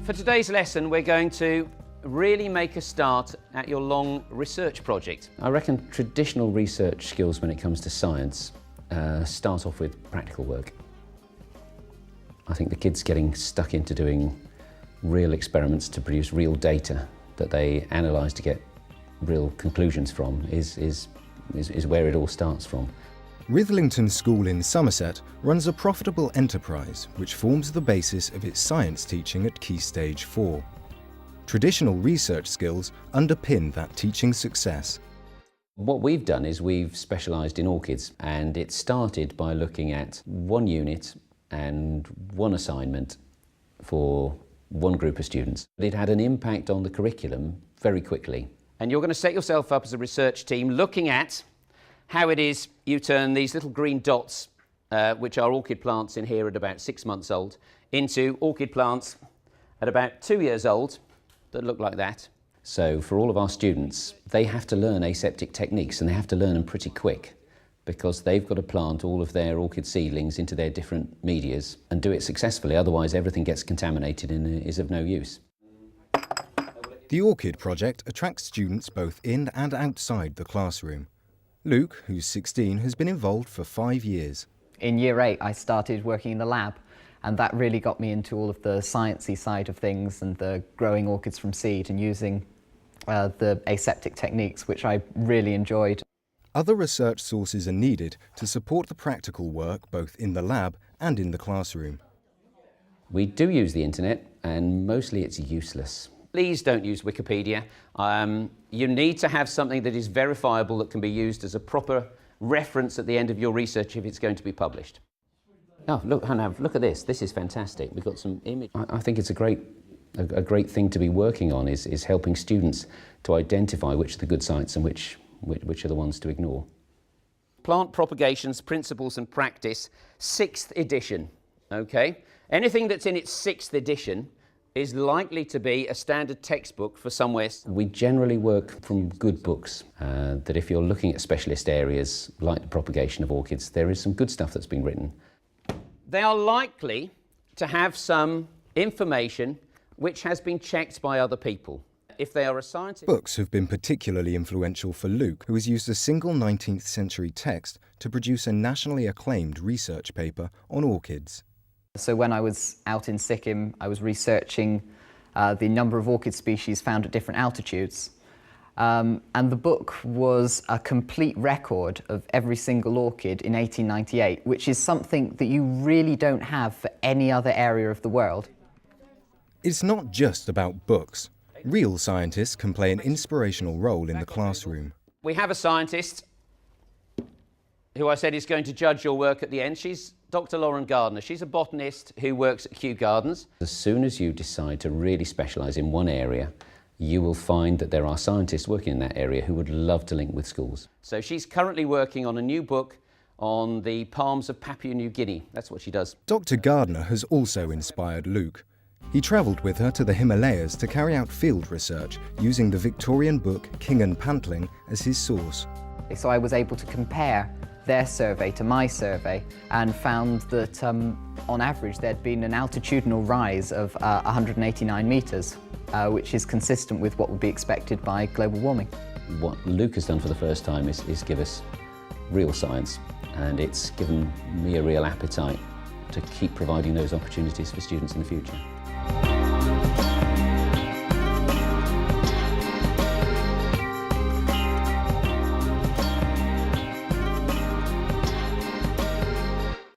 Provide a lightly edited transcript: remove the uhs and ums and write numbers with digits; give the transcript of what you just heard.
For today's lesson, we're going to really make a start at your long research project. I reckon traditional research skills when it comes to science start off with practical work. I think the kids getting stuck into doing real experiments to produce real data that they analyse to get real conclusions from is where it all starts from. Rithlington School in Somerset runs a profitable enterprise which forms the basis of its science teaching at Key Stage 4. Traditional research skills underpin that teaching success. What we've done is we've specialised in orchids, and it started by looking at one unit and one assignment for one group of students. It had an impact on the curriculum very quickly. And you're going to set yourself up as a research team looking at how it is you turn these little green dots, which are orchid plants in here at about 6 months old, into orchid plants at about 2 years old that look like that. So for all of our students, they have to learn aseptic techniques, and they have to learn them pretty quick, because they've got to plant all of their orchid seedlings into their different medias and do it successfully, otherwise everything gets contaminated and is of no use. The Orchid Project attracts students both in and outside the classroom. Luke, who's 16, has been involved for 5 years. In Year 8 I started working in the lab, and that really got me into all of the sciencey side of things and the growing orchids from seed and using the aseptic techniques, which I really enjoyed. Other research sources are needed to support the practical work both in the lab and in the classroom. We do use the internet, and mostly it's useless. Please don't use Wikipedia. You need to have something that is verifiable, that can be used as a proper reference at the end of your research if it's going to be published. Oh, look, Hanav, look at this. This is fantastic. We've got some images. I think it's a great thing to be working on is helping students to identify which are the good sites and which are the ones to ignore. Plant Propagations, Principles and Practice, 6th edition, okay? Anything that's in its 6th edition is likely to be a standard textbook for somewhere. We generally work from good books, that if you're looking at specialist areas like the propagation of orchids, there is some good stuff that's been written. They are likely to have some information which has been checked by other people. If they are a scientist... Books have been particularly influential for Luke, who has used a single 19th century text to produce a nationally acclaimed research paper on orchids. So when I was out in Sikkim, I was researching the number of orchid species found at different altitudes. And the book was a complete record of every single orchid in 1898, which is something that you really don't have for any other area of the world. It's not just about books. Real scientists can play an inspirational role in the classroom. We have a scientist who I said is going to judge your work at the end. She's Dr. Lauren Gardner. She's a botanist who works at Kew Gardens. As soon as you decide to really specialise in one area, you will find that there are scientists working in that area who would love to link with schools. So she's currently working on a new book on the palms of Papua New Guinea. That's what she does. Dr. Gardner has also inspired Luke. He travelled with her to the Himalayas to carry out field research using the Victorian book King and Pantling as his source. So I was able to compare their survey to my survey and found that on average there'd been an altitudinal rise of 189 metres, which is consistent with what would be expected by global warming. What Luke has done for the first time is give us real science, and it's given me a real appetite to keep providing those opportunities for students in the future.